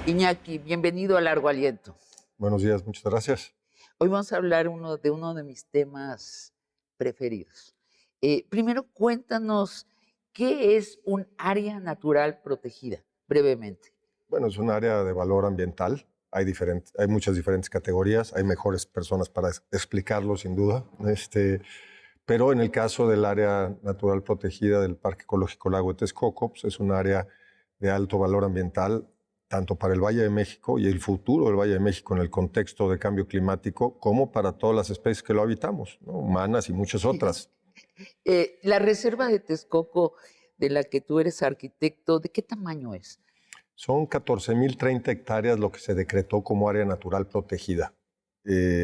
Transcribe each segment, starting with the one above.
Iñaki, bienvenido a Largo Aliento. Buenos días, muchas gracias. Hoy vamos a hablar de uno de mis temas preferidos. Primero, cuéntanos, ¿qué es un área natural protegida? Brevemente. Bueno, es un área de valor ambiental. Hay muchas diferentes categorías. Hay mejores personas para explicarlo, sin duda. Pero en el caso del área natural protegida del Parque Ecológico Lago de Texcoco, pues es un área de alto valor ambiental, tanto para el Valle de México y el futuro del Valle de México en el contexto de cambio climático, como para todas las especies que lo habitamos, ¿no? Humanas y muchas otras. La reserva de Texcoco, de la que tú eres arquitecto, ¿de qué tamaño es? Son 14.030 hectáreas lo que se decretó como área natural protegida.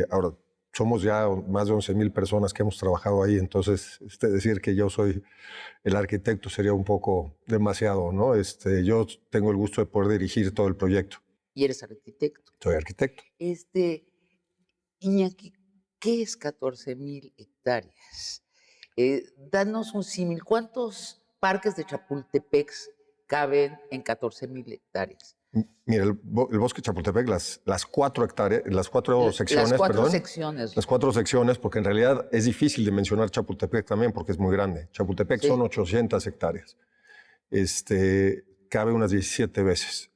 Ahora, somos ya más de 11.000 personas que hemos trabajado ahí, entonces decir que yo soy el arquitecto sería un poco demasiado, ¿no? Yo tengo el gusto de poder dirigir todo el proyecto. Y eres arquitecto. Soy arquitecto. Iñaki, ¿qué es 14,000 hectáreas? Danos un símil. ¿Cuántos parques de Chapultepec caben en 14,000 hectáreas? Mira, el bosque de Chapultepec, las 4 hectáreas, las 4 secciones, Las 4 perdón. secciones. Las 4 secciones, porque en realidad es difícil de mencionar Chapultepec también, porque es muy grande. Chapultepec Sí. son 800 hectáreas. Cabe unas 17 veces.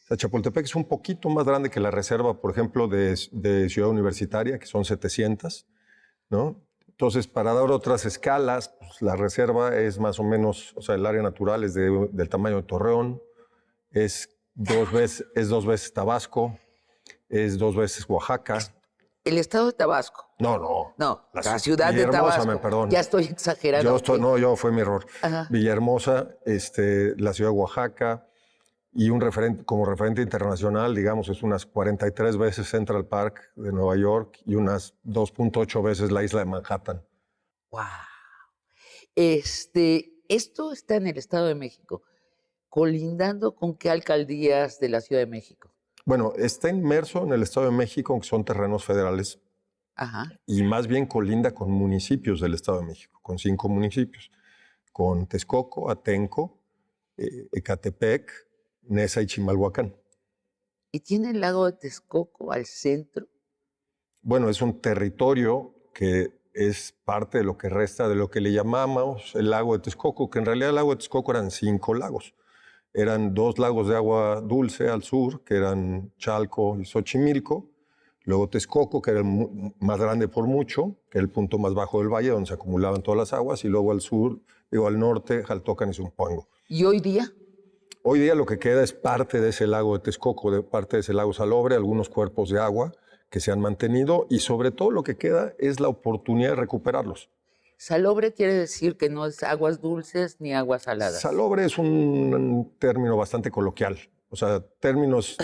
O sea, Chapultepec es un poquito más grande que la reserva, por ejemplo, de Ciudad Universitaria, que son 700, ¿no? Entonces, para dar otras escalas, pues, la reserva es más o menos, o sea, el área natural es del tamaño de Torreón, es 2 veces Tabasco, es 2 veces Oaxaca. ¿El estado de Tabasco? No. No, la ciudad de Villahermosa, Tabasco. perdón. Ya estoy exagerando. Fue mi error. Ajá. Villahermosa, la ciudad de Oaxaca, y como referente internacional, digamos, es unas 43 veces Central Park de Nueva York y unas 2.8 veces la isla de Manhattan. ¡Wow! Esto está en el Estado de México, colindando con qué alcaldías de la Ciudad de México. Bueno, está inmerso en el Estado de México, aunque son terrenos federales. Ajá. Y más bien colinda con municipios del Estado de México, con 5 municipios, con Texcoco, Atenco, Ecatepec, Neza y Chimalhuacán. ¿Y tiene el lago de Texcoco al centro? Bueno, es un territorio que es parte de lo que resta de lo que le llamamos el lago de Texcoco, que en realidad el lago de Texcoco eran 5 lagos. Eran 2 lagos de agua dulce al sur, que eran Chalco y Xochimilco. Luego Texcoco, que era el más grande por mucho, que era el punto más bajo del valle, donde se acumulaban todas las aguas. Y luego al norte, Jaltocan y Zumpango. ¿Y hoy día? Hoy día lo que queda es parte de ese lago de Texcoco, parte de ese lago Salobre, algunos cuerpos de agua que se han mantenido, y sobre todo lo que queda es la oportunidad de recuperarlos. Salobre quiere decir que no es aguas dulces ni aguas saladas. Salobre es un término bastante coloquial. O sea, términos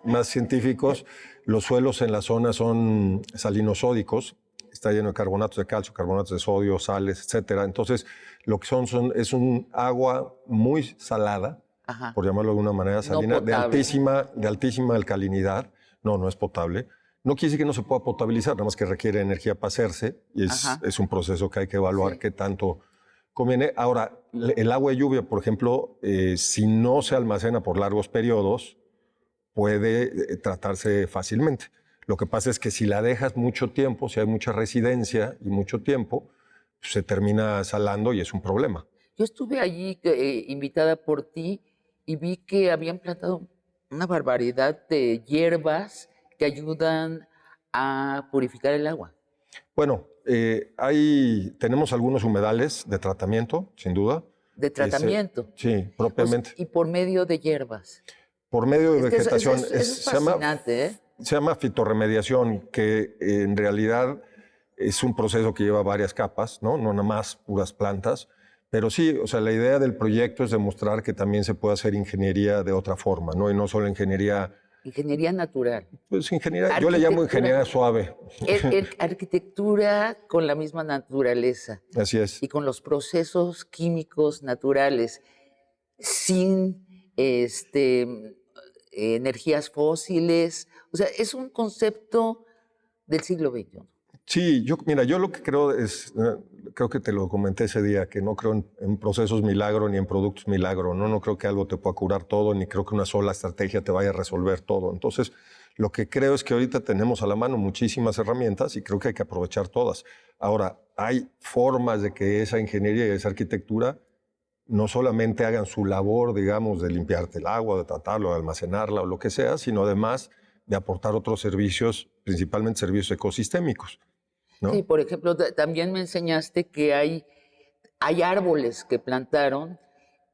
más científicos, los suelos en la zona son salinosódicos, está lleno de carbonatos de calcio, carbonatos de sodio, sales, etc. Entonces, lo que es un agua muy salada, Ajá. por llamarlo de alguna manera, salina, No potable. de altísima alcalinidad. No es potable. No quiere decir que no se pueda potabilizar, nada más que requiere energía para hacerse, y es un proceso que hay que evaluar qué tanto conviene. Ahora, el agua de lluvia, por ejemplo, si no se almacena por largos periodos, puede tratarse fácilmente. Lo que pasa es que si la dejas mucho tiempo, si hay mucha residencia y mucho tiempo, se termina salando y es un problema. Yo estuve allí invitada por ti y vi que habían plantado una barbaridad de hierbas que ayudan a purificar el agua. Bueno, tenemos algunos humedales de tratamiento, sin duda. ¿De tratamiento? Sí, propiamente. Y por medio de hierbas. Por medio de vegetación. Eso es fascinante, se llama fitorremediación, que en realidad es un proceso que lleva varias capas, ¿no? No nada más puras plantas. Pero sí, o sea, la idea del proyecto es demostrar que también se puede hacer ingeniería de otra forma, ¿no? Y no solo ingeniería... Ingeniería natural. Pues ingeniería, yo le llamo ingeniería suave. Arquitectura con la misma naturaleza. Así es. Y con los procesos químicos naturales, sin energías fósiles. O sea, es un concepto del siglo XXI. Sí, mira, yo lo que creo es, creo que te lo comenté ese día, que no creo en procesos milagro ni en productos milagro, ¿no? No creo que algo te pueda curar todo, ni creo que una sola estrategia te vaya a resolver todo. Entonces, lo que creo es que ahorita tenemos a la mano muchísimas herramientas y creo que hay que aprovechar todas. Ahora, hay formas de que esa ingeniería y esa arquitectura no solamente hagan su labor, digamos, de limpiarte el agua, de tratarlo, de almacenarla o lo que sea, sino además de aportar otros servicios, principalmente servicios ecosistémicos, ¿no? Sí, por ejemplo, también me enseñaste que hay árboles que plantaron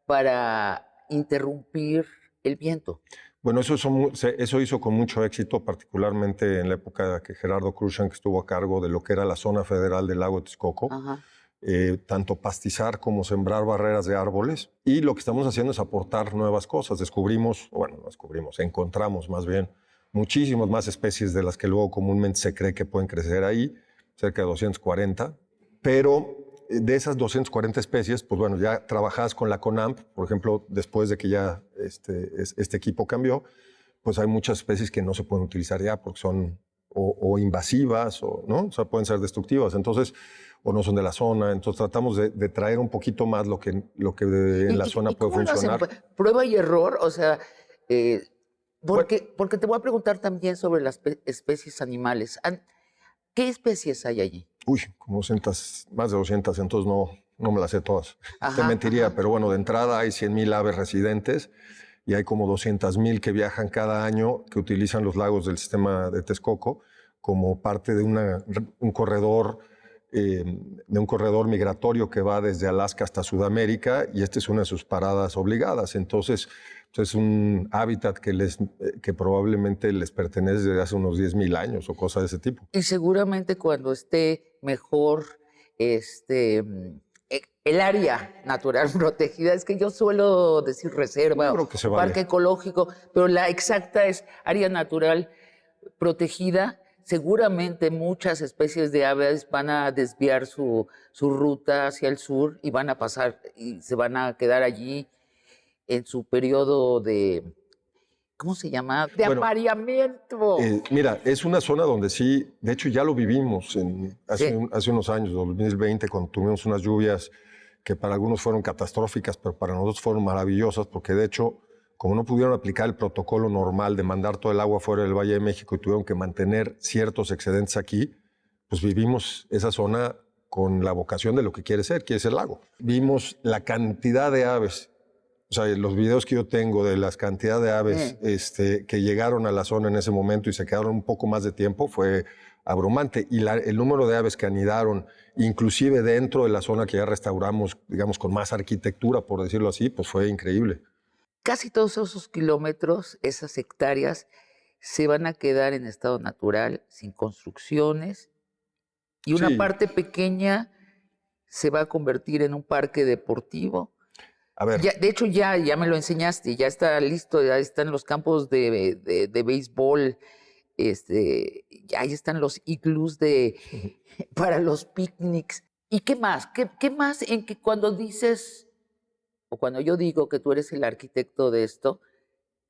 para interrumpir el viento. Bueno, eso hizo con mucho éxito, particularmente en la época que Gerardo Krushan, que estuvo a cargo de lo que era la zona federal del lago de Texcoco. Ajá. Tanto pastizar como sembrar barreras de árboles. Y lo que estamos haciendo es aportar nuevas cosas. Encontramos más bien muchísimas más especies de las que luego comúnmente se cree que pueden crecer ahí, cerca de 240. Pero de esas 240 especies, pues bueno, ya trabajadas con la CONAMP, por ejemplo, después de que ya este equipo cambió, pues hay muchas especies que no se pueden utilizar ya porque son o invasivas, ¿no? O sea, pueden ser destructivas. Entonces, o no son de la zona, entonces tratamos de traer un poquito más lo que en la zona puede funcionar. ¿Prueba y error? O sea, porque te voy a preguntar también sobre las especies animales. ¿Qué especies hay allí? Uy, como 200, más de 200, entonces no me las sé todas. Ajá, Te mentiría, ajá. pero bueno, de entrada hay 100,000 aves residentes y hay como 200,000 que viajan cada año, que utilizan los lagos del sistema de Texcoco como parte de un corredor migratorio que va desde Alaska hasta Sudamérica, y esta es una de sus paradas obligadas. Entonces, pues es un hábitat que probablemente les pertenece desde hace unos 10,000 años o cosas de ese tipo. Y seguramente cuando esté mejor el área natural protegida, es que yo suelo decir reserva Creo que se o vale. parque ecológico, pero la exacta es área natural protegida. Seguramente muchas especies de aves van a desviar su ruta hacia el sur y van a pasar y se van a quedar allí en su periodo de, ¿cómo se llama? De apareamiento. Mira, es una zona donde sí, de hecho ya lo vivimos hace unos años, 2020, cuando tuvimos unas lluvias que para algunos fueron catastróficas, pero para nosotros fueron maravillosas, porque de hecho, como no pudieron aplicar el protocolo normal de mandar todo el agua fuera del Valle de México y tuvieron que mantener ciertos excedentes aquí, pues vivimos esa zona con la vocación de lo que quiere ser lago. Vimos la cantidad de aves, o sea, los videos que yo tengo de las cantidad de aves que llegaron a la zona en ese momento y se quedaron un poco más de tiempo fue abrumante. Y el número de aves que anidaron, inclusive dentro de la zona que ya restauramos, digamos, con más arquitectura, por decirlo así, pues fue increíble. Casi todos esos kilómetros, esas hectáreas, se van a quedar en estado natural, sin construcciones, y una parte pequeña se va a convertir en un parque deportivo. A ver. De hecho, ya me lo enseñaste, ya está listo, ya están los campos de béisbol, ya ahí están los iglús para los picnics. ¿Y qué más? ¿Qué más en que cuando dices, o cuando yo digo que tú eres el arquitecto de esto,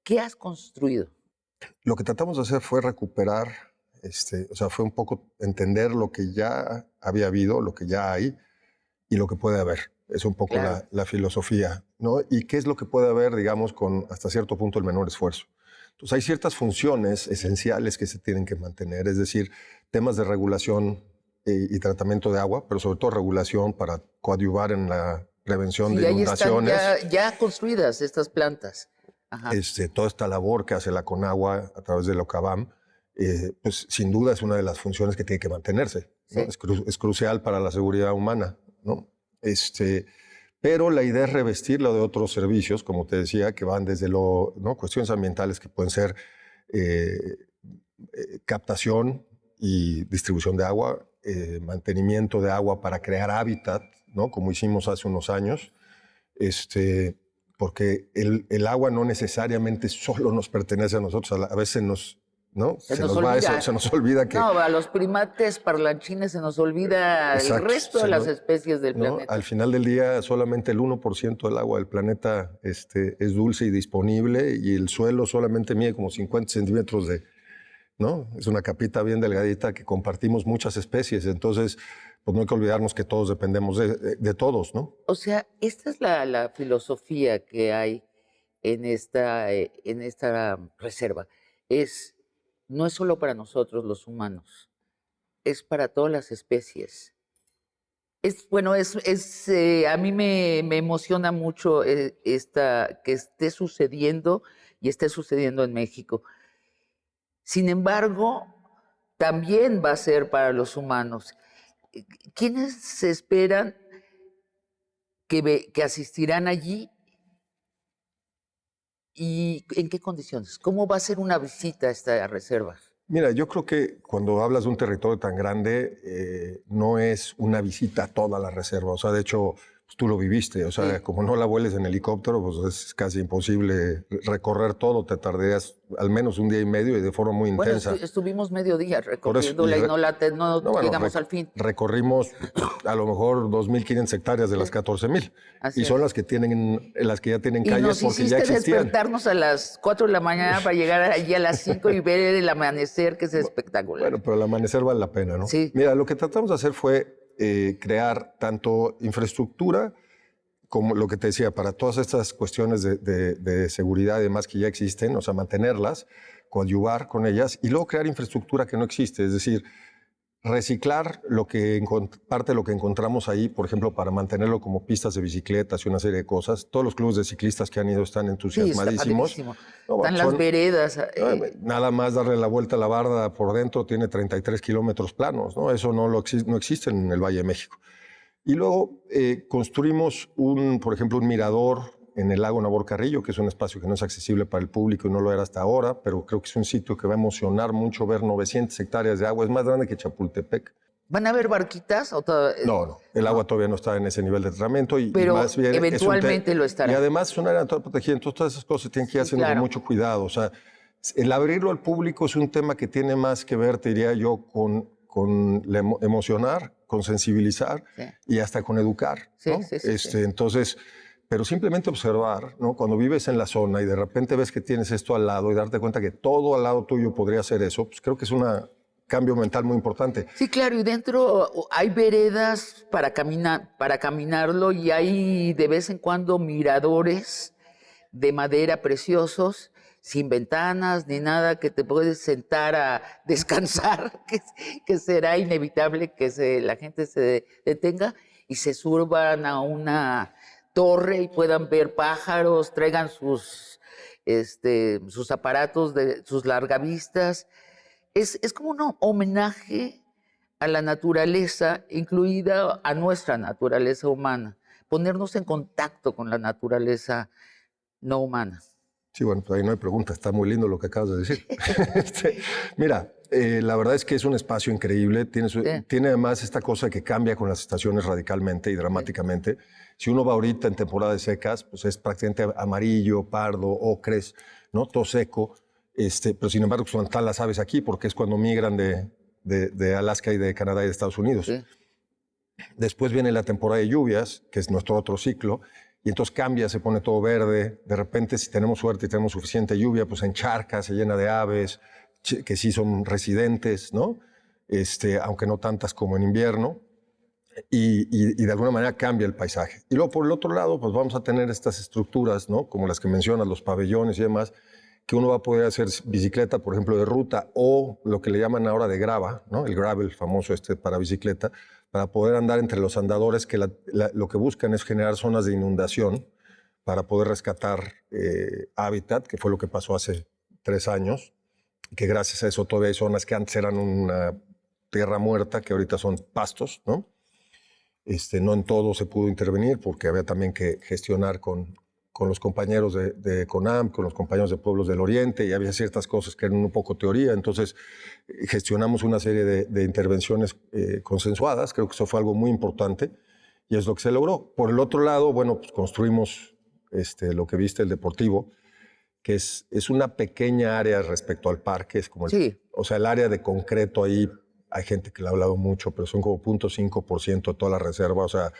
qué has construido? Lo que tratamos de hacer fue recuperar, o sea, fue un poco entender lo que ya había habido, lo que ya hay y lo que puede haber. Es un poco la filosofía, ¿no? Y qué es lo que puede haber, digamos, con hasta cierto punto el menor esfuerzo. Entonces, hay ciertas funciones esenciales que se tienen que mantener, es decir, temas de regulación y tratamiento de agua, pero sobre todo regulación para coadyuvar en la prevención de inundaciones. Ahí están ya construidas estas plantas. Ajá. Toda esta labor que hace la Conagua a través del OCABAM, pues sin duda es una de las funciones que tiene que mantenerse, ¿no? Es crucial para la seguridad humana, ¿no? Pero la idea es revestirla de otros servicios, como te decía, que van desde cuestiones ambientales que pueden ser captación y distribución de agua, mantenimiento de agua para crear hábitat, ¿no? Como hicimos hace unos años, porque el agua no necesariamente solo nos pertenece a nosotros, a veces se nos olvida que... No, a los primates parlanchines se nos olvida el resto de las especies del planeta. Al final del día, solamente el 1% del agua del planeta es dulce y disponible, y el suelo solamente mide como 50 centímetros ¿no? Es una capita bien delgadita que compartimos muchas especies. Entonces, pues no hay que olvidarnos que todos dependemos de todos, ¿no? O sea, esta es la filosofía que hay en esta reserva. No es solo para nosotros los humanos, es para todas las especies. Bueno, a mí me emociona mucho que esté sucediendo y esté sucediendo en México. Sin embargo, también va a ser para los humanos. ¿Quiénes se esperan que asistirán allí y en qué condiciones? ¿Cómo va a ser una visita a esta reserva? Mira, yo creo que cuando hablas de un territorio tan grande, no es una visita a toda la reserva. O sea, de hecho, pues tú lo viviste. O sea, como no la vueles en helicóptero, pues es casi imposible recorrer todo. Te tardarías al menos un día y medio y de forma muy intensa. Bueno, estuvimos medio día recorriéndola y no llegamos al fin. Recorrimos a lo mejor 2.500 hectáreas de las 14.000. Y son las que ya tienen calles porque ya existían. Despertarnos a las 4 de la mañana para llegar allí a las 5 y ver el amanecer, que es espectacular. Bueno, pero el amanecer vale la pena, ¿no? Sí. Mira, lo que tratamos de hacer fue crear tanto infraestructura como lo que te decía, para todas estas cuestiones de seguridad y demás que ya existen, o sea, mantenerlas, coadyuvar con ellas y luego crear infraestructura que no existe, es decir, reciclar parte de lo que encontramos ahí, por ejemplo, para mantenerlo como pistas de bicicletas y una serie de cosas. Todos los clubes de ciclistas que han ido están entusiasmadísimos. Sí, están las veredas. Nada más darle la vuelta a la barda por dentro tiene 33 kilómetros planos, ¿no? Eso no existe en el Valle de México. Y luego construimos, por ejemplo, un mirador en el lago Nabor Carrillo, que es un espacio que no es accesible para el público y no lo era hasta ahora, pero creo que es un sitio que va a emocionar mucho ver 900 hectáreas de agua. Es más grande que Chapultepec. ¿Van a haber barquitas? No. El agua todavía no está en ese nivel de tratamiento. Pero más bien eventualmente lo estará. Y además es un área natural protegida. Entonces todas esas cosas tienen que ir haciendo con mucho cuidado. O sea, el abrirlo al público es un tema que tiene más que ver, te diría yo, con emocionar, con sensibilizar y hasta con educar, ¿no? Entonces, pero simplemente observar, ¿no? Cuando vives en la zona y de repente ves que tienes esto al lado y darte cuenta que todo al lado tuyo podría ser eso, pues creo que es un cambio mental muy importante. Sí, claro, y dentro hay veredas para caminarlo y hay de vez en cuando miradores de madera preciosos, sin ventanas ni nada, que te puedes sentar a descansar, que será inevitable que la gente se detenga y se suban a una torre y puedan ver pájaros, traigan sus aparatos, sus largavistas. Es como un homenaje a la naturaleza, incluida a nuestra naturaleza humana, ponernos en contacto con la naturaleza no humana. Sí, bueno, pues ahí no hay pregunta, está muy lindo lo que acabas de decir. Mira, la verdad es que es un espacio increíble, tiene además esta cosa que cambia con las estaciones radicalmente y dramáticamente. Sí. Si uno va ahorita en temporada de secas, pues es prácticamente amarillo, pardo, ocres, ¿no? Todo seco, pero sin embargo pues, están las aves aquí porque es cuando migran de Alaska y de Canadá y de Estados Unidos. Sí. Después viene la temporada de lluvias, que es nuestro otro ciclo, y entonces cambia, se pone todo verde. De repente, si tenemos suerte y tenemos suficiente lluvia, pues encharca, se llena de aves, que sí son residentes, ¿no? Aunque no tantas como en invierno. Y de alguna manera cambia el paisaje. Y luego, por el otro lado, pues vamos a tener estas estructuras, ¿no? Como las que mencionas, los pabellones y demás, que uno va a poder hacer bicicleta, por ejemplo, de ruta, o lo que le llaman ahora de grava, ¿no? El gravel famoso para bicicleta, para poder andar entre los andadores, que lo que buscan es generar zonas de inundación para poder rescatar hábitat, que fue lo que pasó hace 3 años, que gracias a eso todavía hay zonas que antes eran una tierra muerta, que ahorita son pastos, ¿no? No en todo se pudo intervenir, porque había también que gestionar con los compañeros de CONAM, con los compañeros de Pueblos del Oriente, y había ciertas cosas que eran un poco teoría, entonces gestionamos una serie de intervenciones consensuadas, creo que eso fue algo muy importante, y es lo que se logró. Por el otro lado, bueno, pues construimos lo que viste, el deportivo, que es una pequeña área respecto al parque, es como o sea, el área de concreto ahí, hay gente que le ha hablado mucho, pero son como 0.5% de toda la reserva, o sea,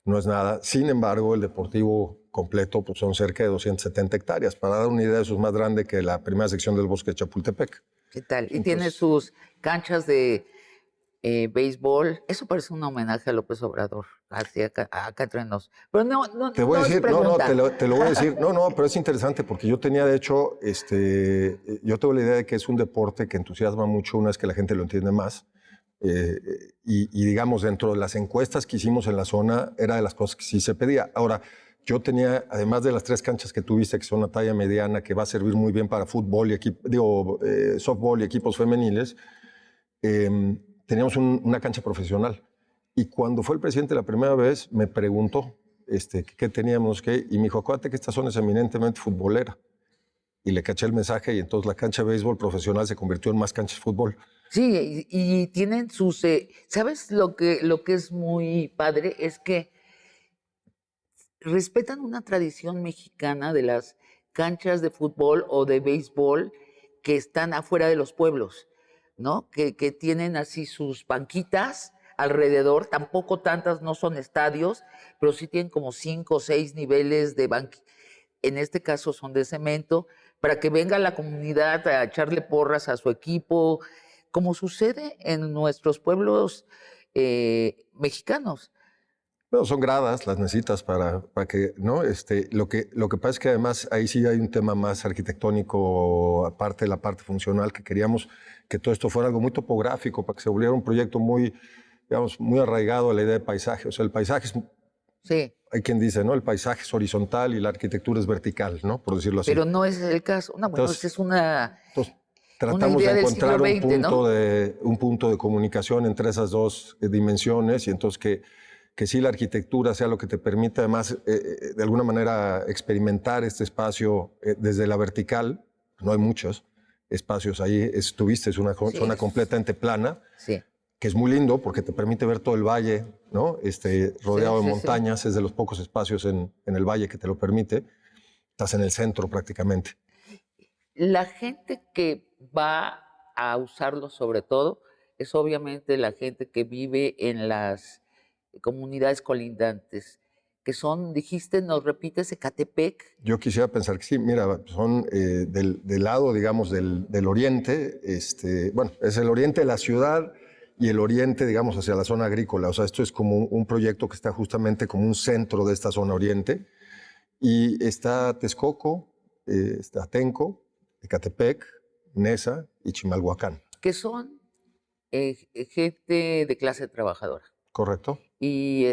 no es nada. Sin embargo, el deportivo completo pues son cerca de 270 hectáreas. Para dar una idea, eso es más grande que la primera sección del bosque de Chapultepec. ¿Qué tal? Y tiene Entonces, sus canchas de béisbol. Eso parece un homenaje a López Obrador, así acá entre nos. Pero te voy a no es decir, no, no, pregunta. te lo voy a decir, no, no, pero es interesante porque yo tenía, de hecho, yo tengo la idea de que es un deporte que entusiasma mucho una vez que la gente lo entiende más. Y digamos, dentro de las encuestas que hicimos en la zona, era de las cosas que sí se pedía. Ahora, yo tenía, además de las 3 canchas que tuviste, que son una talla mediana, que va a servir muy bien para fútbol y softball y equipos femeniles, teníamos una cancha profesional. Y cuando fue el presidente la primera vez, me preguntó qué teníamos que, y me dijo, acuérdate que esta zona es eminentemente futbolera. Y le caché el mensaje y entonces la cancha de béisbol profesional se convirtió en más canchas de fútbol. Sí, y tienen sus... ¿sabes lo que es muy padre? Es que respetan una tradición mexicana de las canchas de fútbol o de béisbol que están afuera de los pueblos, ¿no? Que tienen así sus banquitas alrededor, tampoco tantas, no son estadios, pero sí tienen como 5 o 6 niveles de banquitas. En este caso son de cemento, para que venga la comunidad a echarle porras a su equipo, como sucede en nuestros pueblos mexicanos. Bueno, son gradas, las necesitas para que, ¿no? Lo que pasa es que además ahí sí hay un tema más arquitectónico, aparte de la parte funcional, que queríamos que todo esto fuera algo muy topográfico, para que se volviera un proyecto muy, digamos, muy arraigado a la idea de paisaje. O sea, el paisaje es, Sí, hay quien dice, ¿no? El paisaje es horizontal y la arquitectura es vertical, ¿no? Por decirlo así. pero no es el caso. No, bueno, esa Entonces, es entonces una tratamos de idea del siglo encontrar XX, ¿no? un punto de comunicación entre esas dos dimensiones y entonces que sí la arquitectura sea lo que te permita además de alguna manera experimentar este espacio desde la vertical. No hay muchos espacios ahí. Estuviste, es una Sí, zona completamente plana, sí, que es muy lindo porque te permite ver todo el valle, ¿no? sí, Rodeado de sí, sí. montañas, es de los pocos espacios en el valle que te lo permite. Estás en el centro prácticamente. La gente que va a usarlo sobre todo es obviamente la gente que vive en las comunidades colindantes, que son, dijiste, nos repites, Ecatepec. Yo quisiera pensar que sí, mira, son del lado, digamos, del oriente, bueno, es el oriente de la ciudad y el oriente, digamos, hacia la zona agrícola. O sea, esto es como un proyecto que está justamente como un centro de esta zona oriente. Y está Texcoco, está Atenco, Ecatepec, Nesa y Chimalhuacán. Que son gente de clase trabajadora. ¿Correcto? Y,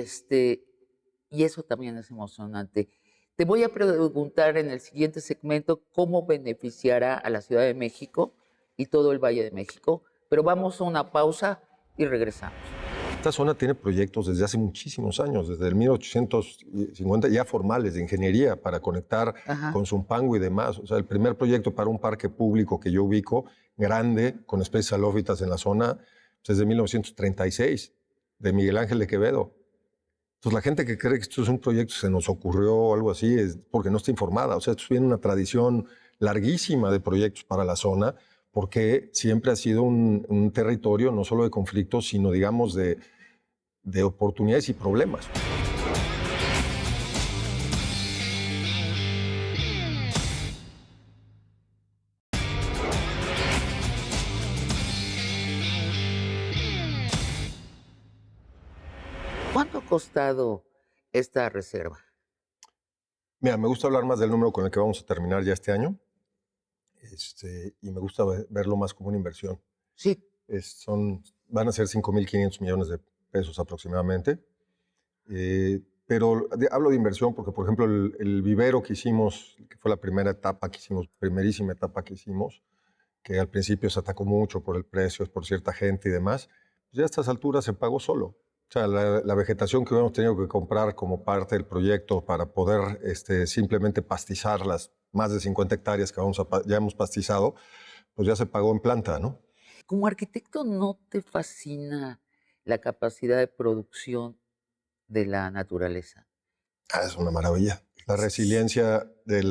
y eso también es emocionante. Te voy a preguntar en el siguiente segmento cómo beneficiará a la Ciudad de México y todo el Valle de México, pero vamos a una pausa y regresamos. Esta zona tiene proyectos desde hace muchísimos años, desde el 1850, ya formales de ingeniería para conectar Ajá. con Zumpango y demás. O sea, el primer proyecto para un parque público que yo ubico, grande, con especies halófitas en la zona, pues es de 1936, de Miguel Ángel de Quevedo. Entonces, la gente que cree que esto es un proyecto que se nos ocurrió o algo así es porque no está informada. O sea, esto viene una tradición larguísima de proyectos para la zona, porque siempre ha sido un territorio no solo de conflictos, sino, digamos, de oportunidades y problemas. ¿Cuánto ha costado esta reserva? Mira, me gusta hablar más del número con el que vamos a terminar ya este año, y me gusta verlo más como una inversión. Sí, Van a ser 5.500 millones de pesos aproximadamente. Pero hablo de inversión porque, por ejemplo, el vivero que hicimos, que fue la primera etapa que hicimos, primerísima etapa que hicimos, que al principio se atacó mucho por el precio, por cierta gente y demás, pues ya a estas alturas se pagó solo. O sea, la vegetación que hubiéramos tenido que comprar como parte del proyecto para poder simplemente pastizar las más de 50 hectáreas que ya hemos pastizado, pues ya se pagó en planta, ¿no? como arquitecto, ¿no te fascina la capacidad de producción de la naturaleza? Es una maravilla. La resiliencia de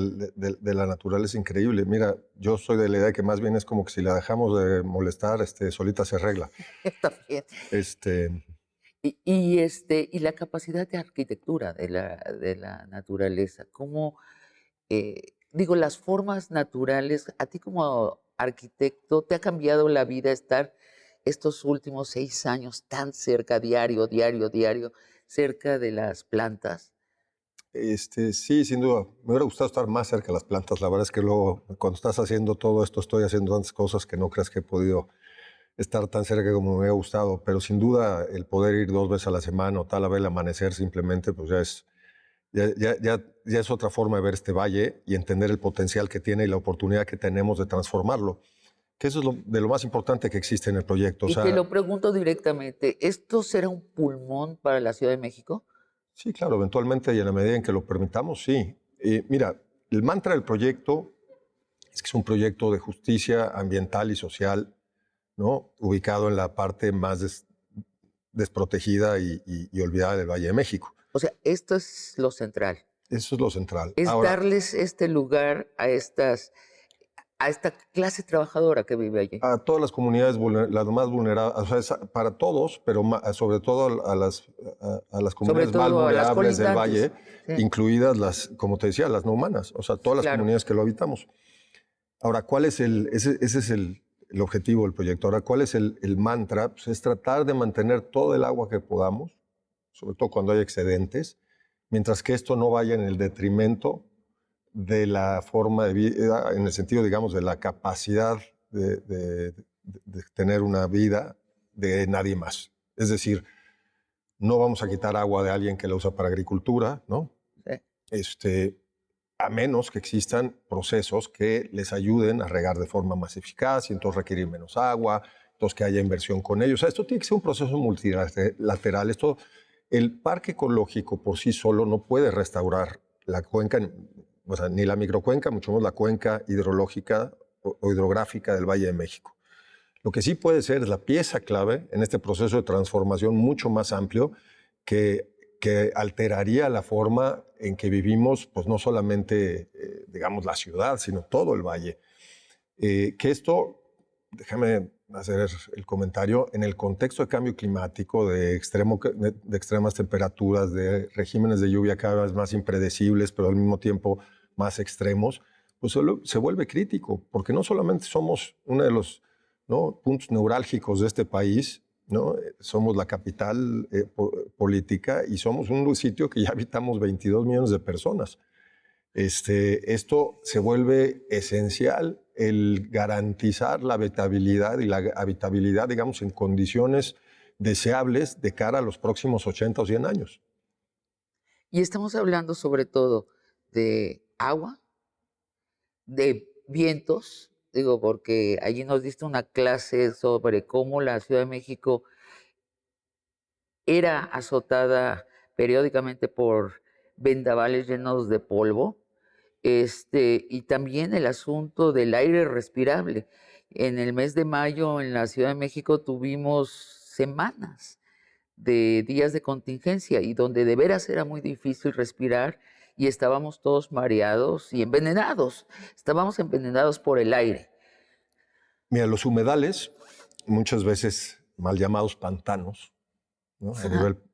la naturaleza es increíble. Mira, yo soy de la idea que más bien es como que si la dejamos de molestar, solita se arregla. Está bien. Este, Y la capacidad de arquitectura de la naturaleza, cómo, digo, las formas naturales, a ti como arquitecto, ¿te ha cambiado la vida estar estos últimos 6 años tan cerca, diario, cerca de las plantas? Sí, sin duda. Me hubiera gustado estar más cerca de las plantas. La verdad es que luego, cuando estás haciendo todo esto, estoy haciendo tantas cosas que no creas que he podido estar tan cerca como me hubiera gustado. Pero sin duda, el poder ir 2 veces a la semana o tal a ver el amanecer simplemente, pues ya es otra forma de ver este valle y entender el potencial que tiene y la oportunidad que tenemos de transformarlo. Que eso es de lo más importante que existe en el proyecto. O Y te sea, lo pregunto directamente, ¿esto será un pulmón para la Ciudad de México? sí, claro, eventualmente y en la medida en que lo permitamos, sí. Mira, el mantra del proyecto es que es un proyecto de justicia ambiental y social, ¿no? Ubicado en la parte más desprotegida y olvidada del Valle de México. O sea, esto es lo central. Eso es lo central. Es Ahora, darles este lugar a esta clase trabajadora que vive allí. a todas las comunidades, las más vulnerables, o sea, para todos, pero sobre todo a las Sobre comunidades más todo a las vulnerables del colindantes. Valle, Sí, incluidas las, como te decía, las no humanas, o sea, todas las claro. comunidades que lo habitamos. Ahora, ¿cuál es ese es el objetivo del proyecto? Ahora, ¿cuál es el mantra? Pues es tratar de mantener todo el agua que podamos, sobre todo cuando hay excedentes, mientras que esto no vaya en el detrimento de la forma de vida, en el sentido, digamos, de la capacidad de tener una vida de nadie más. Es decir, no vamos a quitar agua de alguien que la usa para agricultura, ¿no? Sí. A menos que existan procesos que les ayuden a regar de forma más eficaz y entonces requerir menos agua, entonces que haya inversión con ellos. O sea, esto tiene que ser un proceso multilateral. El parque ecológico por sí solo no puede restaurar la cuenca, o sea, ni la microcuenca, mucho menos la cuenca hidrológica o hidrográfica del Valle de México. Lo que sí puede ser es la pieza clave en este proceso de transformación mucho más amplio que alteraría la forma en que vivimos, pues no solamente, digamos, la ciudad, sino todo el valle. Que esto, déjame hacer el comentario, en el contexto de cambio climático, de extremas temperaturas, de regímenes de lluvia cada vez más impredecibles, pero al mismo tiempo más extremos, pues se vuelve crítico, porque no solamente somos uno de los, ¿no?, puntos neurálgicos de este país, ¿no? Somos la capital política y somos un sitio que ya habitamos 22 millones de personas. Esto se vuelve esencial, el garantizar la habitabilidad y la habitabilidad, digamos, en condiciones deseables de cara a los próximos 80 o 100 años. Y estamos hablando sobre todo de agua, de vientos, digo, porque allí nos diste una clase sobre cómo la Ciudad de México era azotada periódicamente por vendavales llenos de polvo, y también el asunto del aire respirable. En el mes de mayo en la Ciudad de México tuvimos semanas de días de contingencia y donde de veras era muy difícil respirar y estábamos todos mareados y envenenados. Estábamos envenenados por el aire. Mira, los humedales, muchas veces mal llamados pantanos, ¿no?,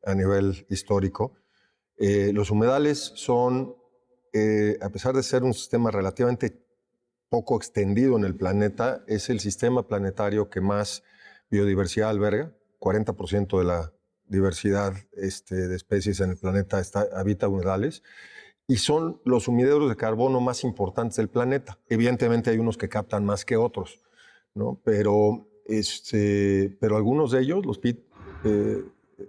a nivel histórico, los humedales son, a pesar de ser un sistema relativamente poco extendido en el planeta, es el sistema planetario que más biodiversidad alberga. 40% de la diversidad de especies en el planeta habita humedales y son los sumideros de carbono más importantes del planeta. Evidentemente hay unos que captan más que otros, ¿no? Pero algunos de ellos, los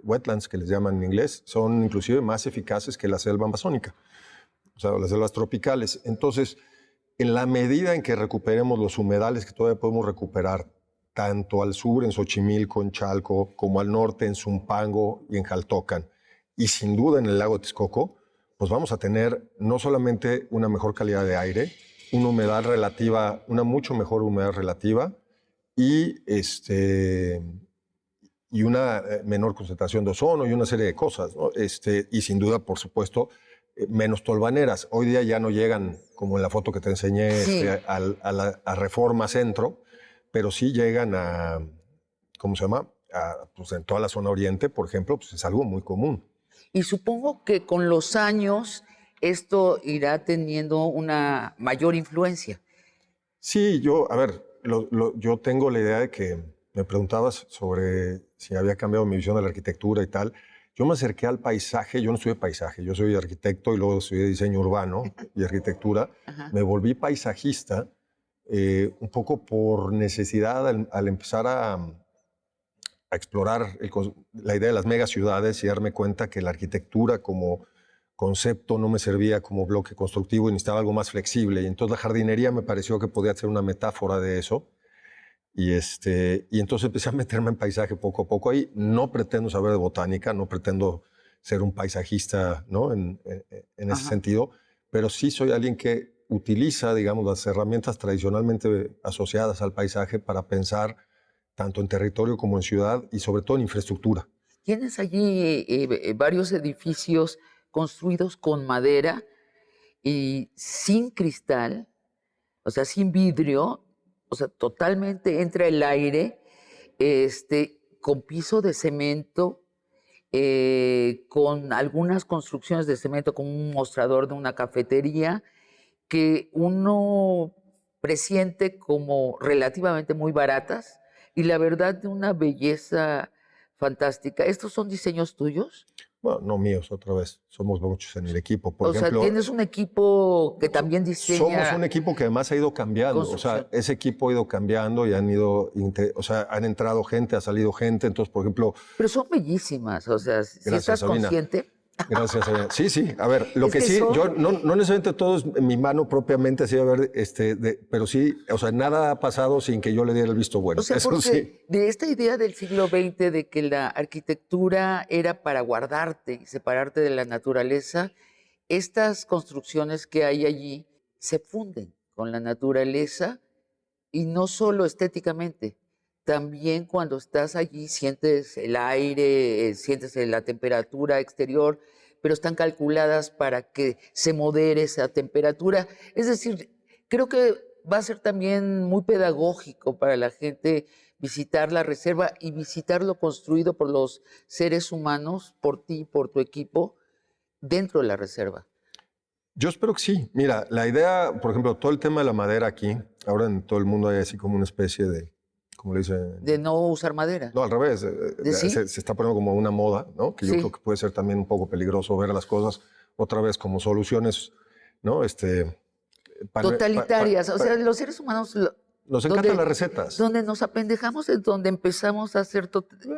wetlands, que les llaman en inglés, son inclusive más eficaces que la selva amazónica, o sea, las selvas tropicales. Entonces, en la medida en que recuperemos los humedales que todavía podemos recuperar, tanto al sur en Xochimilco, en Chalco, como al norte en Zumpango y en Jaltocan, y sin duda en el lago Texcoco, pues vamos a tener no solamente una mejor calidad de aire, una mucho mejor humedad relativa y, y una menor concentración de ozono y una serie de cosas, ¿no? Y sin duda, por supuesto, menos tolvaneras. Hoy día ya no llegan, como en la foto que te enseñé, Sí. a Reforma Centro, pero sí llegan a, ¿cómo se llama? Pues en toda la zona oriente, por ejemplo, pues es algo muy común. Y supongo que con los años esto irá teniendo una mayor influencia. Sí, a ver, yo tengo la idea de que me preguntabas sobre si había cambiado mi visión de la arquitectura y tal. Yo me acerqué al paisaje, yo no estudié paisaje, yo soy arquitecto y luego estudié diseño urbano y arquitectura. Ajá. Me volví paisajista un poco por necesidad al empezar a explorar la idea de las megaciudades y darme cuenta que la arquitectura como concepto no me servía como bloque constructivo y necesitaba algo más flexible. Y entonces la jardinería me pareció que podía ser una metáfora de eso. Y entonces empecé a meterme en paisaje poco a poco. Ahí no pretendo saber de botánica, no pretendo ser un paisajista, ¿no? en ese sentido, pero sí soy alguien que utiliza, digamos, las herramientas tradicionalmente asociadas al paisaje para pensar tanto en territorio como en ciudad y sobre todo en infraestructura. Tienes allí varios edificios construidos con madera y sin cristal, o sea, sin vidrio, o sea, totalmente entra el aire, con piso de cemento, con algunas construcciones de cemento, como un mostrador de una cafetería, que uno presiente como relativamente muy baratas y la verdad de una belleza fantástica. ¿Estos son diseños tuyos? Bueno, no míos, otra vez. Somos muchos en el equipo. Por O ejemplo, sea, tienes un equipo que también diseña. Somos un equipo que además ha ido cambiando. O sea, ese equipo ha ido cambiando y han entrado gente, ha salido gente. Entonces, por ejemplo. Pero son bellísimas. O sea, si estás consciente. Gracias, Sabina. Sí, sí. A ver, lo que sí, yo no necesariamente todo es en mi mano propiamente, así, a ver, pero sí, o sea, nada ha pasado sin que yo le diera el visto bueno. O sea, eso porque sí. De esta idea del siglo XX de que la arquitectura era para guardarte y separarte de la naturaleza, estas construcciones que hay allí se funden con la naturaleza y no solo estéticamente. También cuando estás allí sientes el aire, sientes la temperatura exterior, pero están calculadas para que se modere esa temperatura. Es decir, creo que va a ser también muy pedagógico para la gente visitar la reserva y visitar lo construido por los seres humanos, por ti, por tu equipo, dentro de la reserva. Yo espero que sí. Mira, la idea, por ejemplo, todo el tema de la madera aquí, ahora en todo el mundo hay así como una especie de, ¿cómo le dicen? De no usar madera. No, al revés. ¿Sí? Se está poniendo como una moda, ¿no? Que yo Sí. creo que puede ser también un poco peligroso ver las cosas otra vez como soluciones, ¿no? Totalitarias. O sea, los seres humanos. Nos encantan las recetas. Donde nos apendejamos es donde empezamos a hacer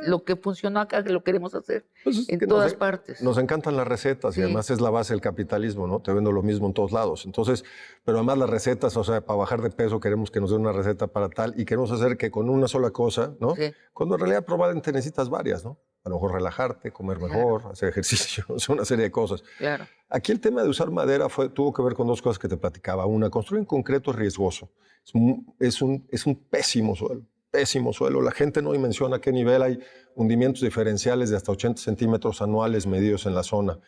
lo que funcionó acá, que lo queremos hacer en todas partes. Nos encantan las recetas y además es la base del capitalismo, ¿no? Te vendo lo mismo en todos lados. Entonces, pero además las recetas, o sea, para bajar de peso queremos que nos den una receta para tal y queremos hacer que con una sola cosa, ¿no? Sí. Cuando en realidad probablemente necesitas varias, ¿no? A lo mejor relajarte, comer mejor, hacer ejercicio, o sea, una serie de cosas. Claro. Aquí el tema de usar madera tuvo que ver con dos cosas que te platicaba. Una, construir en concreto es riesgoso. Es un pésimo suelo, pésimo suelo. La gente no dimensiona a qué nivel hay hundimientos diferenciales de hasta 80 centímetros anuales medidos en la zona.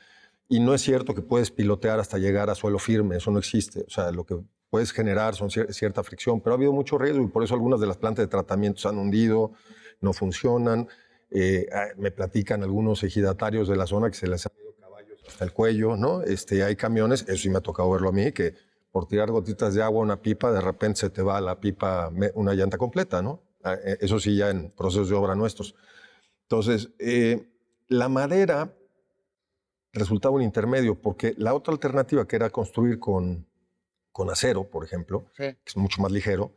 Y no es cierto que puedes pilotear hasta llegar a suelo firme, eso no existe. O sea, lo que puedes generar son cierta fricción, pero ha habido mucho riesgo y por eso algunas de las plantas de tratamiento se han hundido, no funcionan. Me platican algunos ejidatarios de la zona que se les han ido caballos hasta el cuello, ¿no? Hay camiones, eso sí me ha tocado verlo a mí, que por tirar gotitas de agua a una pipa, de repente se te va a la pipa una llanta completa, ¿no? Eso sí ya en procesos de obra nuestros. Entonces, la madera resultaba un intermedio, porque la otra alternativa, que era construir con acero, por ejemplo, que es mucho más ligero,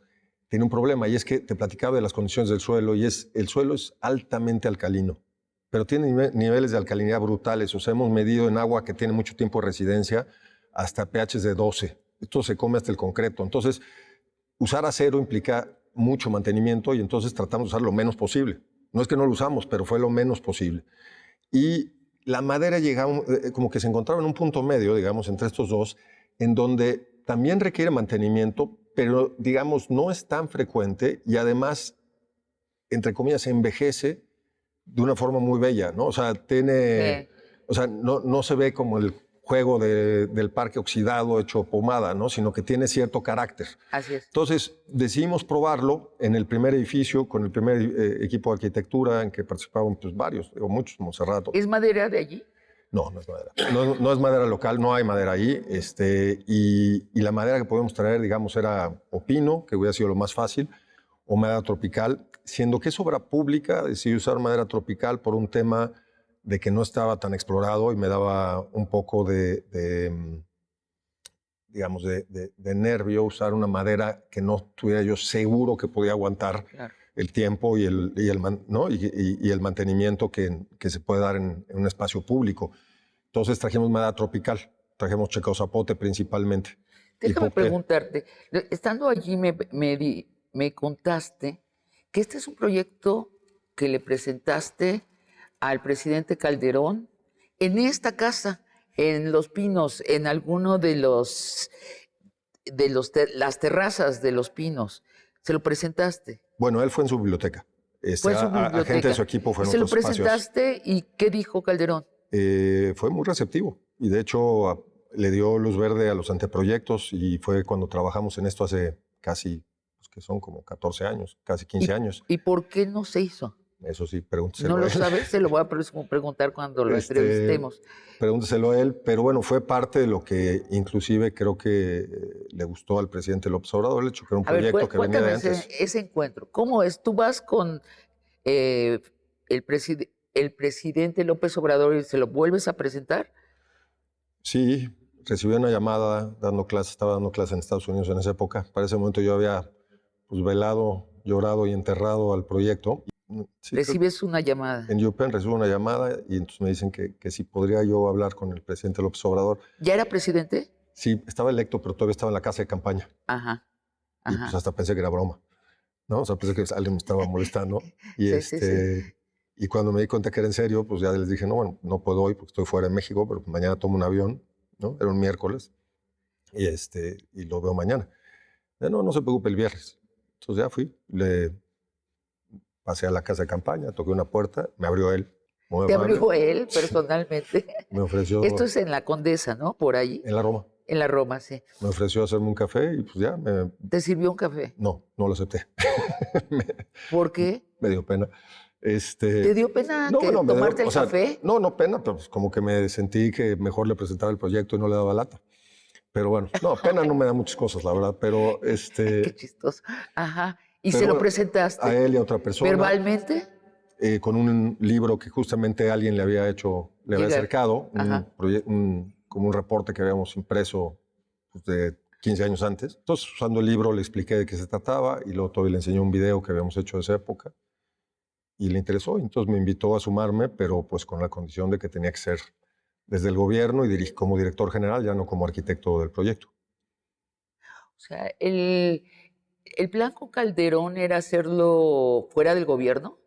tiene un problema, y es que te platicaba de las condiciones del suelo, y el suelo es altamente alcalino, pero tiene niveles de alcalinidad brutales. O sea, hemos medido en agua que tiene mucho tiempo de residencia hasta pHs de 12. Esto se come hasta el concreto. Entonces, usar acero implica mucho mantenimiento y entonces tratamos de usar lo menos posible. No es que no lo usamos, pero fue lo menos posible. Y la madera llegaba, como que se encontraba en un punto medio, digamos, entre estos dos, en donde también requiere mantenimiento, pero, digamos, no es tan frecuente y además, entre comillas, se envejece de una forma muy bella, ¿no? O sea, no se ve como el juego del parque oxidado hecho pomada, ¿no? Sino que tiene cierto carácter. Así es. Entonces, decidimos probarlo en el primer edificio, con el primer equipo de arquitectura en que participaban pues, varios, o muchos, Monserrat. ¿Es madera de allí? No, no es madera. No es madera local, no hay madera ahí. Y la madera que podemos traer, digamos, era o pino, que hubiera sido lo más fácil, o madera tropical, siendo que es obra pública, decidí usar madera tropical por un tema de que no estaba tan explorado y me daba un poco digamos, de nervio usar una madera que no estuviera yo seguro que podía aguantar el tiempo y el mantenimiento que se puede dar en un espacio público. Entonces trajimos madera tropical, trajimos checozapote principalmente. Déjame preguntarte, estando allí me contaste que este es un proyecto que le presentaste al presidente Calderón en esta casa, en Los Pinos, en alguno de las terrazas de Los Pinos. ¿Se lo presentaste? Bueno, él fue en su biblioteca. Fue en su biblioteca. Gente de su equipo fue en otros espacios. ¿Se lo presentaste y qué dijo Calderón? Fue muy receptivo y de hecho le dio luz verde a los anteproyectos y fue cuando trabajamos en esto hace casi, pues que son como 14 años, casi 15 años. ¿Y por qué no se hizo? Eso sí, pregúnteselo a él. ¿No lo sabes? Se lo voy a preguntar cuando lo entrevistemos. Pregúnteselo a él, pero bueno, fue parte de lo que inclusive creo que le gustó al presidente López Obrador, el hecho que era un proyecto que venía de antes. Ese encuentro, ¿cómo es? ¿Tú vas con el presidente López Obrador y se lo vuelves a presentar? Sí, recibí una llamada estaba dando clases en Estados Unidos en esa época. Para ese momento yo había pues, velado, llorado y enterrado al proyecto. Sí, ¿recibes una llamada? En UPenn recibo una llamada y entonces me dicen que si podría yo hablar con el presidente López Obrador. ¿Ya era presidente? Sí, estaba electo, pero todavía estaba en la casa de campaña. Ajá. Y pues hasta pensé que era broma, ¿no? O sea, pensé que alguien me estaba molestando. Y, sí. Y cuando me di cuenta que era en serio, pues ya les dije, no, bueno, no puedo hoy porque estoy fuera de México, pero mañana tomo un avión, ¿no? Era un miércoles. Y lo veo mañana. No se preocupe, el viernes. Entonces ya fui, pasé a la casa de campaña, toqué una puerta, me abrió él. ¿Te abrió él personalmente? Me ofreció... Esto es en la Condesa, ¿no? Por ahí. En la Roma. En la Roma, sí. Me ofreció hacerme un café y pues ya me... ¿Te sirvió un café? No lo acepté. ¿Por qué? Me dio pena. ¿Te dio pena tomarte el café? No pena, pero pues como que me sentí que mejor le presentaba el proyecto y no le daba lata. Pero bueno, pena no me da muchas cosas, la verdad, pero Qué chistoso. Ajá. ¿Y se lo presentaste? A él y a otra persona. ¿Verbalmente? Con un libro que justamente alguien le había acercado, como un reporte que habíamos impreso pues, de 15 años antes. Entonces, usando el libro, le expliqué de qué se trataba y luego todavía le enseñé un video que habíamos hecho de esa época y le interesó. Entonces me invitó a sumarme, pero pues con la condición de que tenía que ser desde el gobierno y como director general, ya no como arquitecto del proyecto. O sea, ¿el plan con Calderón era hacerlo fuera del gobierno?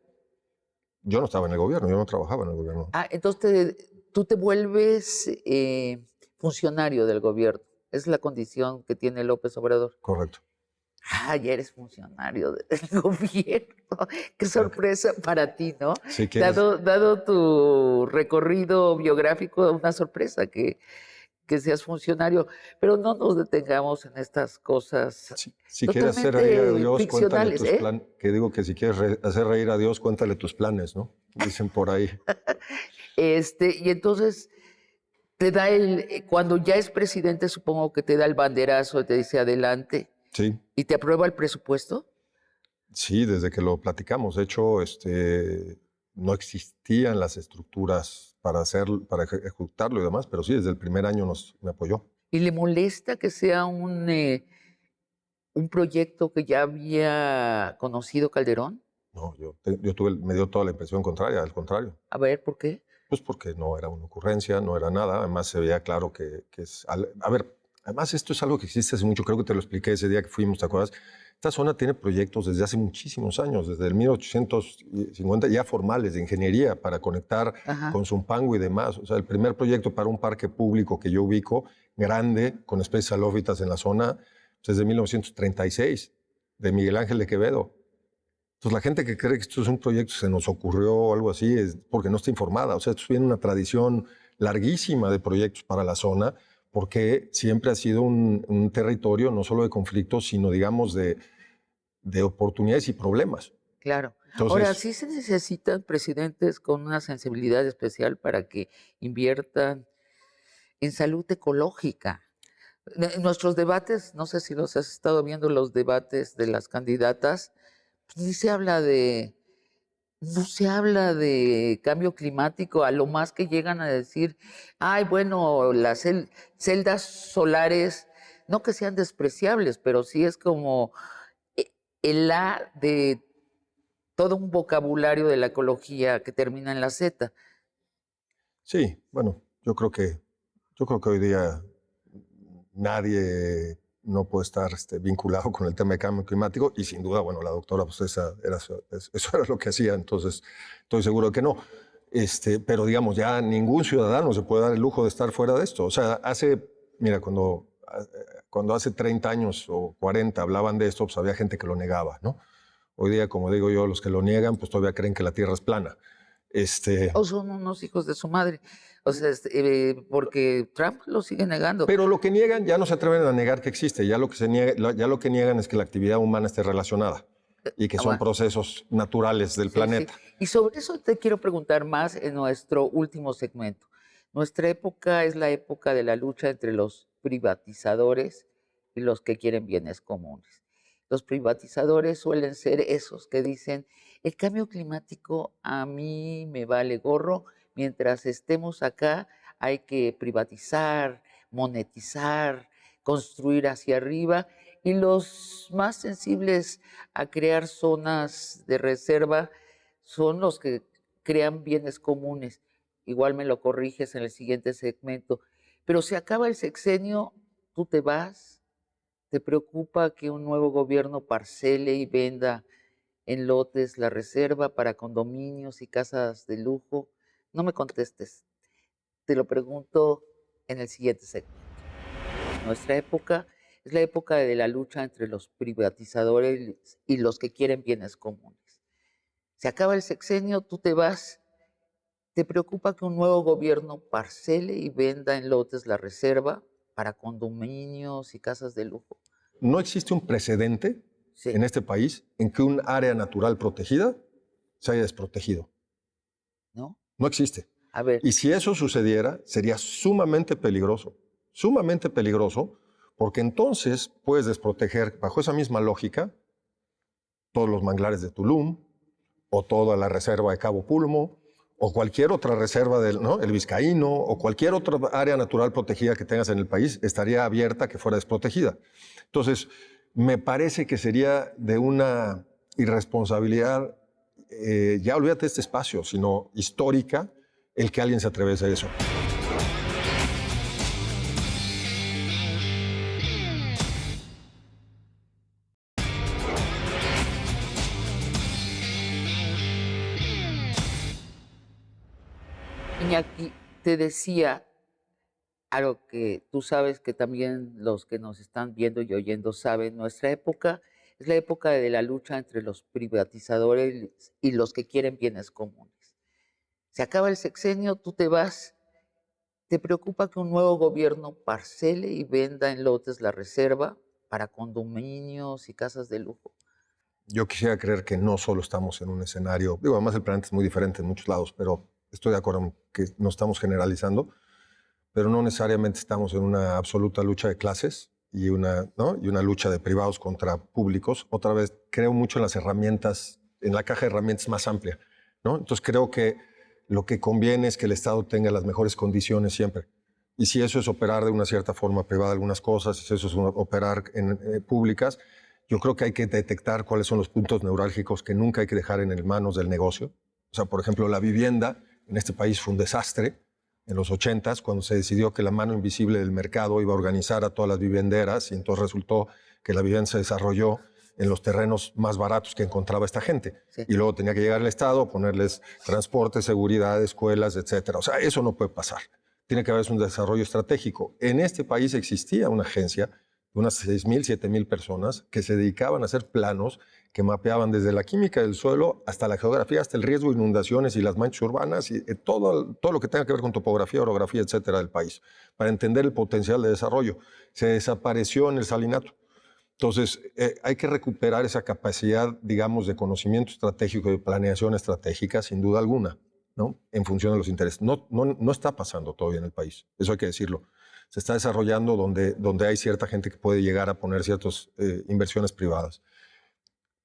Yo no estaba en el gobierno, yo no trabajaba en el gobierno. Entonces tú te vuelves funcionario del gobierno. Es la condición que tiene López Obrador. Correcto. Ya eres funcionario del gobierno. Qué sorpresa para ti, ¿no? Sí, dado tu recorrido biográfico, una sorpresa que seas funcionario. Pero no nos detengamos en estas cosas. Si quieres hacer reír a Dios, cuéntale tus planes. Que digo que si quieres hacer reír a Dios, cuéntale tus planes, ¿no? Dicen por ahí. Y entonces te da cuando ya es presidente, supongo que te da el banderazo y te dice adelante. Sí. ¿Y te aprueba el presupuesto? Sí, desde que lo platicamos. De hecho, no existían las estructuras para ejecutarlo y demás, pero sí, desde el primer año me apoyó. ¿Y le molesta que sea un proyecto que ya había conocido Calderón? No, me dio toda la impresión contraria, al contrario. A ver, ¿por qué? Pues porque no era una ocurrencia, no era nada. Además, se veía claro que es... A ver, además esto es algo que existe hace mucho. Creo que te lo expliqué ese día que fuimos, ¿te acuerdas? Esta zona tiene proyectos desde hace muchísimos años, desde el 1850, ya formales de ingeniería para conectar con Zumpango y demás. O sea, el primer proyecto para un parque público que yo ubico, grande, con especies halófitas en la zona, pues es de 1936, de Miguel Ángel de Quevedo. Entonces, la gente que cree que esto es un proyecto que se nos ocurrió o algo así es porque no está informada. O sea, esto viene una tradición larguísima de proyectos para la zona, porque siempre ha sido un territorio no solo de conflictos, sino, digamos, de oportunidades y problemas. Claro. Entonces, ahora, sí se necesitan presidentes con una sensibilidad especial para que inviertan en salud ecológica. Nuestros debates, no sé si los has estado viendo, los debates de las candidatas, Ni se habla de, no se habla de cambio climático, a lo más que llegan a decir, ay, bueno, las celdas solares, no que sean despreciables, pero sí es como el A de todo un vocabulario de la ecología que termina en la Z. Sí, bueno, yo creo que hoy día nadie no puede estar vinculado con el tema de cambio climático y sin duda, bueno, la doctora, pues eso era lo que hacía, entonces estoy seguro de que no. Pero digamos, ya ningún ciudadano se puede dar el lujo de estar fuera de esto. O sea, mira, cuando hace 30 años o 40 hablaban de esto, pues había gente que lo negaba, ¿no? Hoy día, como digo yo, los que lo niegan, pues todavía creen que la Tierra es plana. O son unos hijos de su madre. O sea, porque Trump lo sigue negando. Pero lo que niegan ya no se atreven a negar que existe, ya lo que niegan es que la actividad humana esté relacionada y que son procesos naturales del planeta. Sí. Y sobre eso te quiero preguntar más en nuestro último segmento. Nuestra época es la época de la lucha entre los privatizadores y los que quieren bienes comunes. Los privatizadores suelen ser esos que dicen, el cambio climático a mí me vale gorro, mientras estemos acá hay que privatizar, monetizar, construir hacia arriba, y los más sensibles a crear zonas de reserva son los que crean bienes comunes. Igual me lo corriges en el siguiente segmento. Pero se acaba el sexenio, tú te vas, te preocupa que un nuevo gobierno parcele y venda en lotes la reserva para condominios y casas de lujo. No me contestes, te lo pregunto en el siguiente segmento. Nuestra época es la época de la lucha entre los privatizadores y los que quieren bienes comunes. Se acaba el sexenio, tú te vas. ¿Te preocupa que un nuevo gobierno parcele y venda en lotes la reserva para condominios y casas de lujo? No existe un precedente en este país en que un área natural protegida se haya desprotegido. ¿No? No existe. A ver. Y si eso sucediera, sería sumamente peligroso, porque entonces puedes desproteger, bajo esa misma lógica, todos los manglares de Tulum, o toda la reserva de Cabo Pulmo, o cualquier otra reserva el Vizcaíno, o cualquier otra área natural protegida que tengas en el país, estaría abierta que fuera desprotegida. Entonces, me parece que sería de una irresponsabilidad, ya olvídate de este espacio, sino histórica, el que alguien se atreve a hacer eso. Iñaki, te decía algo que tú sabes que también los que nos están viendo y oyendo saben, nuestra época es la época de la lucha entre los privatizadores y los que quieren bienes comunes. Se acaba el sexenio, tú te vas. ¿Te preocupa que un nuevo gobierno parcele y venda en lotes la reserva para condominios y casas de lujo? Yo quisiera creer que no solo estamos en un escenario, digo, además el planeta es muy diferente en muchos lados, pero estoy de acuerdo en que no estamos generalizando, pero no necesariamente estamos en una absoluta lucha de clases y una lucha de privados contra públicos. Otra vez, creo mucho en las herramientas, en la caja de herramientas más amplia, ¿no? Entonces creo que lo que conviene es que el Estado tenga las mejores condiciones siempre. Y si eso es operar de una cierta forma privada algunas cosas, si eso es operar en públicas, yo creo que hay que detectar cuáles son los puntos neurálgicos que nunca hay que dejar en manos del negocio. O sea, por ejemplo, la vivienda en este país fue un desastre en los 80s, cuando se decidió que la mano invisible del mercado iba a organizar a todas las vivienderas, y entonces resultó que la vivienda se desarrolló en los terrenos más baratos que encontraba esta gente. Sí. Y luego tenía que llegar el Estado, ponerles transporte, seguridad, escuelas, etcétera. O sea, eso no puede pasar. Tiene que haber un desarrollo estratégico. En este país existía una agencia de unas 6,000, 7,000 personas que se dedicaban a hacer planos que mapeaban desde la química del suelo hasta la geografía, hasta el riesgo de inundaciones y las manchas urbanas y todo lo que tenga que ver con topografía, orografía, etcétera, del país, para entender el potencial de desarrollo. Se desapareció en el salinato. Entonces, hay que recuperar esa capacidad, digamos, de conocimiento estratégico y de planeación estratégica, sin duda alguna, ¿no? En función de los intereses. No está pasando todavía en el país, eso hay que decirlo. Se está desarrollando donde hay cierta gente que puede llegar a poner ciertas inversiones privadas.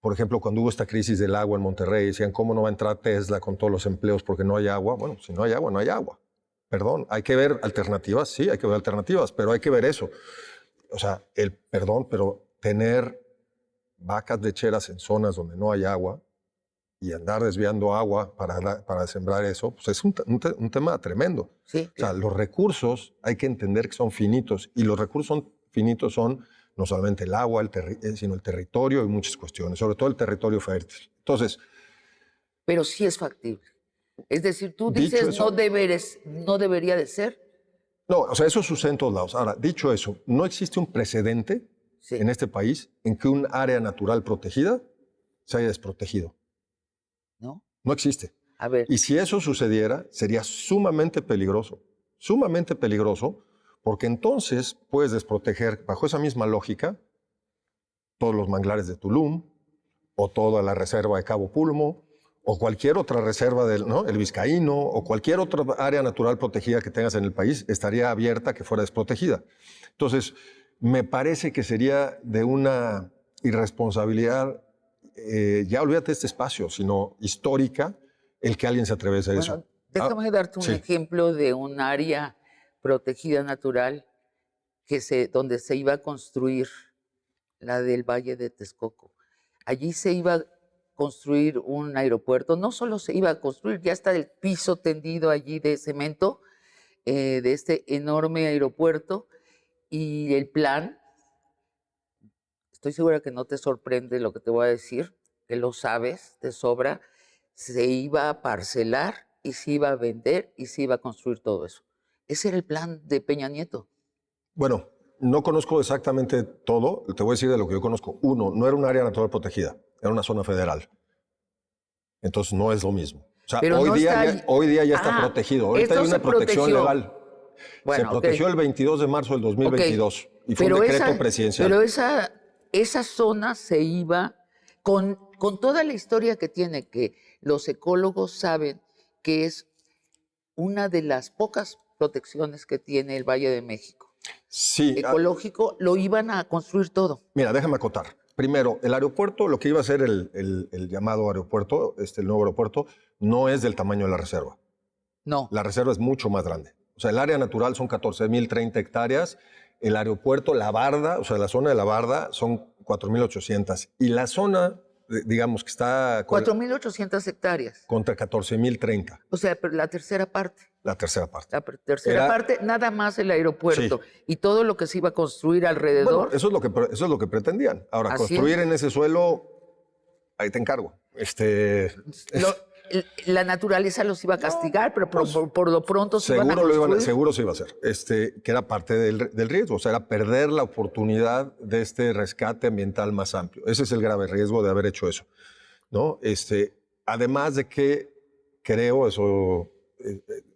por ejemplo, cuando hubo esta crisis del agua en Monterrey, decían, ¿cómo no va a entrar Tesla con todos los empleos porque no hay agua? Bueno, si no hay agua, no hay agua. Perdón, hay que ver alternativas, sí, hay que ver alternativas, pero hay que ver eso. O sea, pero tener vacas lecheras en zonas donde no hay agua y andar desviando agua para sembrar eso, pues es un tema tremendo. Sí, o sea, los recursos hay que entender que son finitos y los recursos finitos son no solamente el agua, sino el territorio y muchas cuestiones, sobre todo el territorio fértil. Entonces... Pero sí es factible. Es decir, tú dices eso, no debería de ser. No, o sea, eso sucede en todos lados. Ahora, dicho eso, no existe un precedente en este país en que un área natural protegida se haya desprotegido. ¿No? No existe. A ver. Y si eso sucediera, sería sumamente peligroso, porque entonces puedes desproteger, bajo esa misma lógica, todos los manglares de Tulum, o toda la reserva de Cabo Pulmo, o cualquier otra reserva el Vizcaíno, o cualquier otra área natural protegida que tengas en el país, estaría abierta que fuera desprotegida. Entonces, me parece que sería de una irresponsabilidad, ya olvídate de este espacio, sino histórica, el que alguien se atreve a hacer eso. Déjame darte un ejemplo de un área protegida natural donde se iba a construir la del Valle de Texcoco. Allí se iba a construir un aeropuerto, no solo se iba a construir, ya está el piso tendido allí de cemento de este enorme aeropuerto y el plan, estoy segura que no te sorprende lo que te voy a decir, que lo sabes de sobra, se iba a parcelar y se iba a vender y se iba a construir todo eso. Ese era el plan de Peña Nieto. Bueno, no conozco exactamente todo, te voy a decir de lo que yo conozco. Uno, no era un área natural protegida, era una zona federal. Entonces no es lo mismo. O sea, hoy día ya está protegido. Ahorita hay una protección legal. Bueno, se protegió el 22 de marzo del 2022 y fue un decreto presidencial. Pero esa zona se iba con toda la historia que tiene, que los ecólogos saben que es una de las pocas protecciones que tiene el Valle de México. Sí. Ecológico, lo iban a construir todo. Mira, déjame acotar. Primero, el aeropuerto, lo que iba a ser el llamado aeropuerto, el nuevo aeropuerto, no es del tamaño de la reserva. No. La reserva es mucho más grande. O sea, el área natural son 14.030 hectáreas. El aeropuerto, la barda, o sea, la zona de la barda son 4.800. Y la zona, digamos que está... 4.800 hectáreas. Contra 14.030. O sea, pero la tercera parte. La tercera parte. La tercera parte, nada más el aeropuerto. Sí. Y todo lo que se iba a construir alrededor. Bueno, eso es lo que pretendían. Ahora, construir en ese suelo, ahí te encargo. La naturaleza los iba a castigar, pero por lo pronto se iban a construir. Seguro se iba a hacer, que era parte del riesgo, o sea, era perder la oportunidad de este rescate ambiental más amplio. Ese es el grave riesgo de haber hecho eso, ¿no? Además de que creo, eso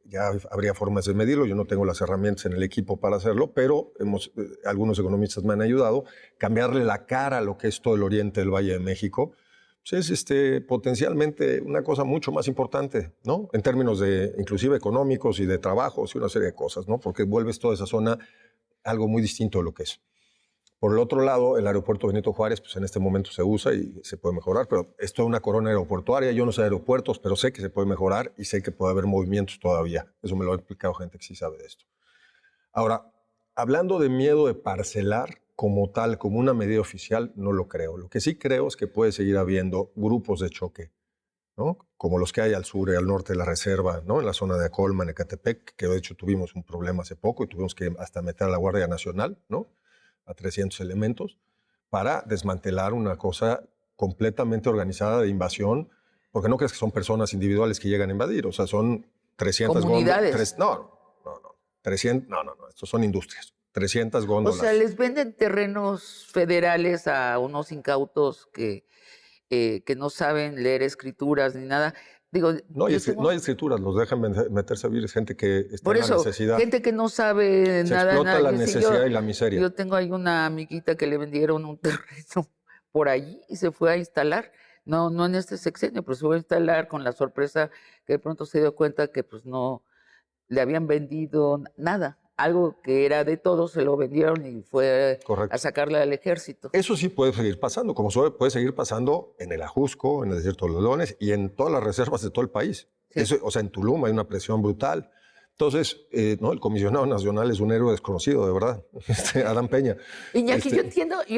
ya habría formas de medirlo, yo no tengo las herramientas en el equipo para hacerlo, pero algunos economistas me han ayudado, cambiarle la cara a lo que es todo el oriente del Valle de México, pues es potencialmente una cosa mucho más importante, ¿no? En términos de inclusive económicos y de trabajos y una serie de cosas, ¿no? Porque vuelves toda esa zona algo muy distinto de lo que es. Por el otro lado, el aeropuerto Benito Juárez, pues en este momento se usa y se puede mejorar, pero es toda una corona aeroportuaria. Yo no sé de aeropuertos, pero sé que se puede mejorar y sé que puede haber movimientos todavía. Eso me lo ha explicado gente que sí sabe de esto. Ahora, hablando de miedo de parcelar como tal, como una medida oficial, no lo creo. Lo que sí creo es que puede seguir habiendo grupos de choque, ¿no? Como los que hay al sur y al norte de la reserva, ¿no? En la zona de Acolman, Ecatepec, que de hecho tuvimos un problema hace poco y tuvimos que hasta meter a la Guardia Nacional, ¿no? A 300 elementos, para desmantelar una cosa completamente organizada de invasión, porque no crees que son personas individuales que llegan a invadir, o sea, son 300 comunidades. No, 300, no, estos son industrias. 300 góndolas. O sea, les venden terrenos federales a unos incautos que no saben leer escrituras ni nada. Digo, no hay escrituras, los dejan meterse a vivir. Es gente que está en la necesidad. Gente que no sabe nada. Se explota la necesidad y la miseria. Yo tengo ahí una amiguita que le vendieron un terreno por allí y se fue a instalar. No en este sexenio, pero se fue a instalar con la sorpresa que de pronto se dio cuenta que pues no le habían vendido nada. algo que era de todos se lo vendieron y fue Correcto. a sacarle al ejército. Eso sí puede seguir pasando, como puede seguir pasando en el Ajusco, en el Desierto de los Leones y en todas las reservas de todo el país. Sí. Eso, o sea, en Tulum hay una presión brutal. Entonces, ¿no? El comisionado nacional es un héroe desconocido, de verdad, Adán Peña. Iñaki, yo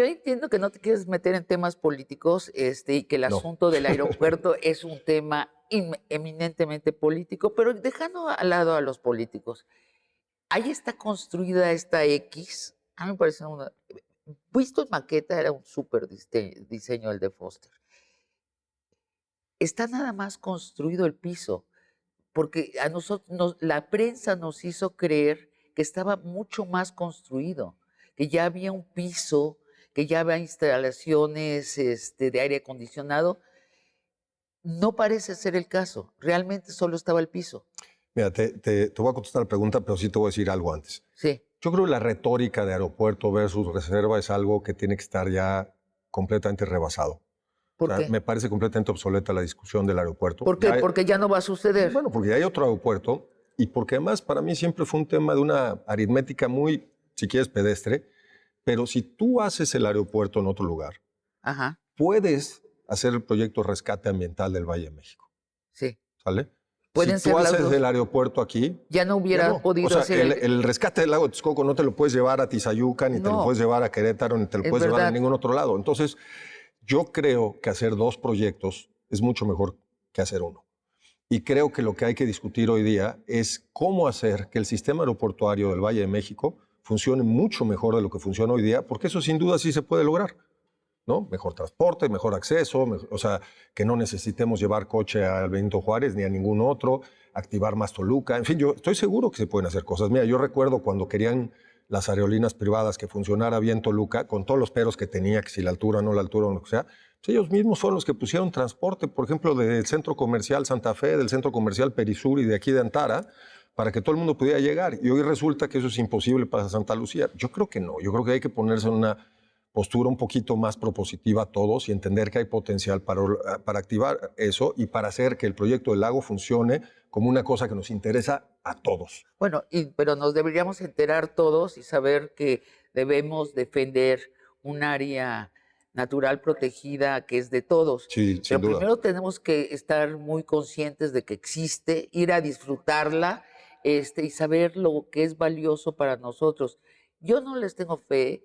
entiendo que no te quieres meter en temas políticos y que el asunto del aeropuerto es un tema eminentemente político, pero dejando al lado a los políticos, ahí está construida esta X. A mí me parece visto en maqueta era un súper diseño el de Foster. Está nada más construido el piso, porque a nosotros la prensa nos hizo creer que estaba mucho más construido, que ya había un piso, que ya había instalaciones de aire acondicionado. No parece ser el caso. Realmente solo estaba el piso. Mira, te voy a contestar la pregunta, pero sí te voy a decir algo antes. Sí. Yo creo que la retórica de aeropuerto versus reserva es algo que tiene que estar ya completamente rebasado. ¿Por qué? Me parece completamente obsoleta la discusión del aeropuerto. ¿Por qué? Porque ya no va a suceder. Bueno, porque ya hay otro aeropuerto y porque además para mí siempre fue un tema de una aritmética muy, si quieres, pedestre, pero si tú haces el aeropuerto en otro lugar, Ajá. puedes hacer el proyecto de rescate ambiental del Valle de México. Sí. ¿Sale? Pueden si tú ser haces el aeropuerto aquí, ya no hubiera podido o sea, hacer el rescate del lago de Texcoco no te lo puedes llevar a Tizayuca, ni te lo puedes llevar a Querétaro, ni te lo puedes llevar a ningún otro lado. Entonces, yo creo que hacer dos proyectos es mucho mejor que hacer uno. Y creo que lo que hay que discutir hoy día es cómo hacer que el sistema aeroportuario del Valle de México funcione mucho mejor de lo que funciona hoy día, porque eso sin duda sí se puede lograr, ¿no? Mejor transporte, mejor acceso, o sea, que no necesitemos llevar coche al Benito Juárez ni a ningún otro, activar más Toluca, en fin, yo estoy seguro que se pueden hacer cosas. Mira, yo recuerdo cuando querían las aerolíneas privadas que funcionara bien Toluca, con todos los peros que tenía, que si la altura, no la altura, o lo que sea, pues ellos mismos fueron los que pusieron transporte, por ejemplo, del centro comercial Santa Fe, del centro comercial Perisur y de aquí de Antara, para que todo el mundo pudiera llegar. Y hoy resulta que eso es imposible para Santa Lucía. Yo creo que no, yo creo que hay que ponerse en una postura un poquito más propositiva a todos y entender que hay potencial para activar eso y para hacer que el proyecto del lago funcione como una cosa que nos interesa a todos. Bueno, pero nos deberíamos enterar todos y saber que debemos defender un área natural protegida que es de todos. Sí, sin duda. Primero tenemos que estar muy conscientes de que existe, ir a disfrutarla y saber lo que es valioso para nosotros. Yo no les tengo fe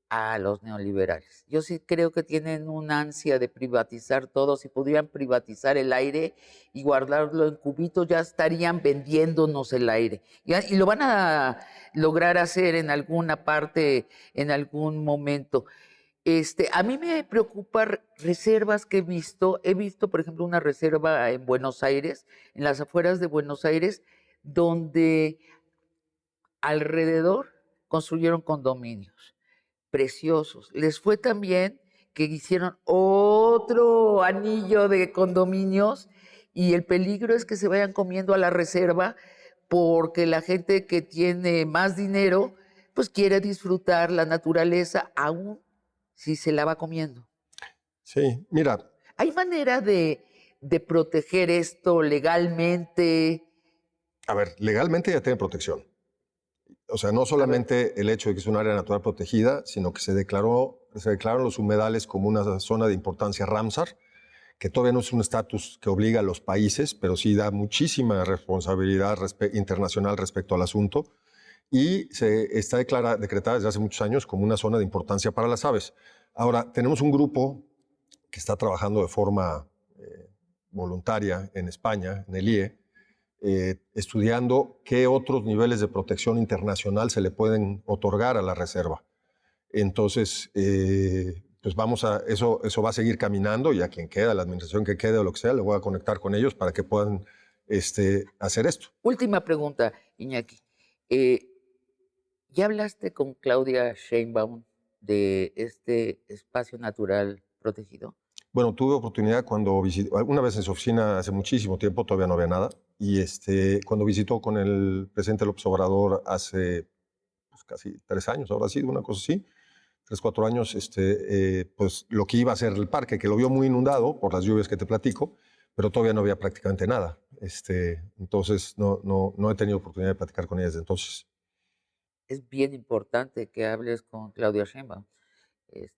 a los neoliberales. Yo sí creo que tienen una ansia de privatizar todo. Si pudieran privatizar el aire y guardarlo en cubitos, ya estarían vendiéndonos el aire. Y lo van a lograr hacer en alguna parte, en algún momento. A mí me preocupan reservas que he visto. He visto, por ejemplo, una reserva en Buenos Aires, en las afueras de Buenos Aires, donde alrededor construyeron condominios preciosos. Les fue tan bien que hicieron otro anillo de condominios y el peligro es que se vayan comiendo a la reserva porque la gente que tiene más dinero pues quiere disfrutar la naturaleza aún si se la va comiendo. Sí, mira. ¿Hay manera de proteger esto legalmente? A ver, legalmente ya tiene protección. O sea, no solamente el hecho de que es un área natural protegida, sino que se declararon los humedales como una zona de importancia Ramsar, que todavía no es un estatus que obliga a los países, pero sí da muchísima responsabilidad internacional respecto al asunto, y se está decretada desde hace muchos años como una zona de importancia para las aves. Ahora, tenemos un grupo que está trabajando de forma voluntaria en España, en el IE, estudiando qué otros niveles de protección internacional se le pueden otorgar a la reserva. Entonces, pues eso va a seguir caminando y a quien queda, la administración que quede o lo que sea, le voy a conectar con ellos para que puedan hacer esto. Última pregunta, Iñaki. ¿Ya hablaste con Claudia Sheinbaum de este espacio natural protegido? Bueno, tuve oportunidad cuando visité, una vez en su oficina hace muchísimo tiempo, todavía no había nada, y cuando visitó con el presidente López Obrador hace pues, casi 3 años, ahora sí, una cosa así, 3, 4 años, pues lo que iba a ser el parque, que lo vio muy inundado por las lluvias que te platico, pero todavía no había prácticamente nada. Entonces no he tenido oportunidad de platicar con ella desde entonces. es bien importante que hables con Claudia Sheinbaum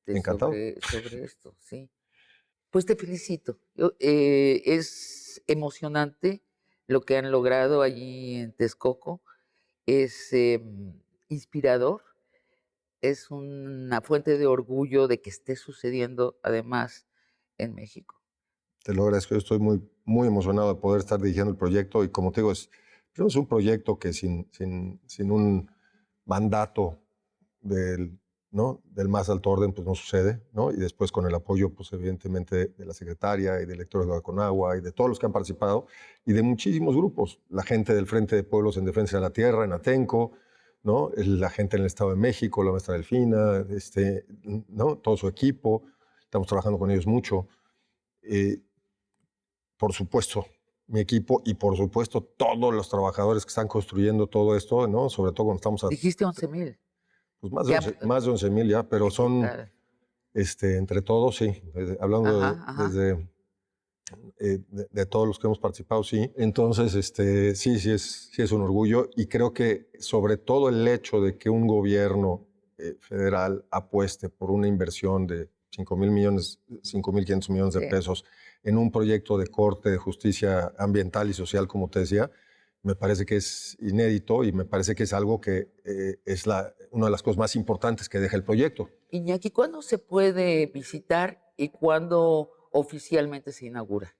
Encantado. sobre esto, sí. Pues te felicito. Es emocionante lo que han logrado allí en Texcoco. Es inspirador, es una fuente de orgullo de que esté sucediendo además en México. Te lo agradezco. Yo estoy muy, muy emocionado de poder estar dirigiendo el proyecto y como te digo, primero es un proyecto que sin un mandato del, ¿no? del más alto orden, pues no sucede, ¿no? Y después con el apoyo, pues evidentemente de la secretaria y del lector de Conagua y de todos los que han participado y de muchísimos grupos, la gente del Frente de Pueblos en Defensa de la Tierra, en Atenco, ¿no? La gente en el Estado de México, la maestra Delfina, ¿no? Todo su equipo, estamos trabajando con ellos mucho. Por supuesto, mi equipo y por supuesto todos los trabajadores que están construyendo todo esto, ¿no? Sobre todo cuando estamos a... Dijiste 11,000. Pues Ya, más de 11,000 ya, pero ¿qué son, tal? entre todos, sí. Hablando Ajá, ajá. desde de todos los que hemos participado, sí. Entonces, sí es un orgullo y creo que sobre todo el hecho de que un gobierno federal apueste por una inversión de 5,500 millones de Sí. pesos en un proyecto de corte de justicia ambiental y social, como te decía, me parece que es inédito y me parece que es algo que es una de las cosas más importantes que deja el proyecto. Iñaki, ¿cuándo se puede visitar y cuándo oficialmente se inaugura?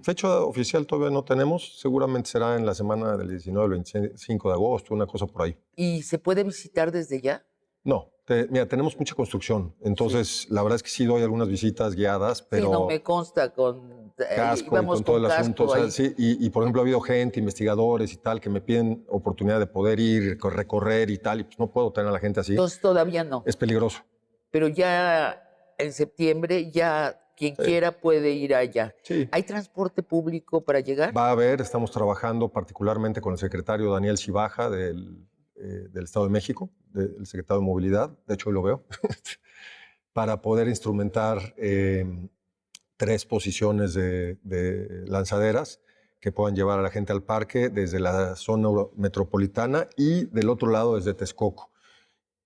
Fecha oficial todavía no tenemos, seguramente será en la semana del 19 al 25 de agosto, una cosa por ahí. ¿Y se puede visitar desde ya? No, mira, tenemos mucha construcción, Sí. entonces la verdad es que sí doy algunas visitas guiadas, Sí, no pero me consta con... casco y íbamos con todo con el asunto, o casco sea, ahí. sí, y por ejemplo ha habido gente, investigadores y tal, que me piden oportunidad de poder ir, recorrer y tal, y pues no puedo tener a la gente así, Entonces todavía no. es peligroso. Pero ya en septiembre, ya quien Sí, quiera puede ir allá. sí. ¿Hay transporte público para llegar? Va a haber, estamos trabajando particularmente con el secretario Daniel Cibaja del Estado de México, el secretario de Movilidad, de hecho hoy lo veo, para poder instrumentar 3 posiciones de lanzaderas que puedan llevar a la gente al parque desde la zona metropolitana y del otro lado desde Texcoco.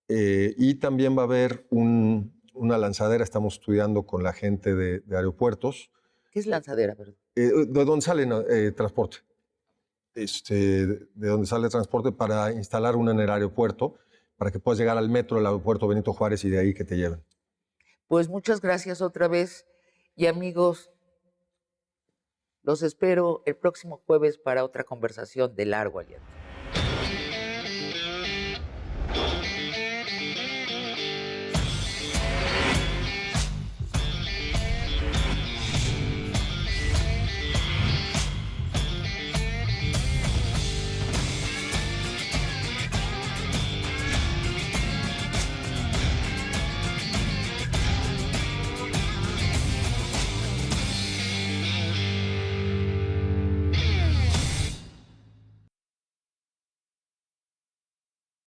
Y también va a haber una lanzadera, estamos estudiando con la gente de aeropuertos, ¿Qué es lanzadera? Perdón? de donde sale transporte. De donde sale transporte para instalar una en el aeropuerto, para que puedas llegar al metro del aeropuerto Benito Juárez y de ahí que te lleven. Pues muchas gracias otra vez y amigos, los espero el próximo jueves para otra conversación de largo aliento.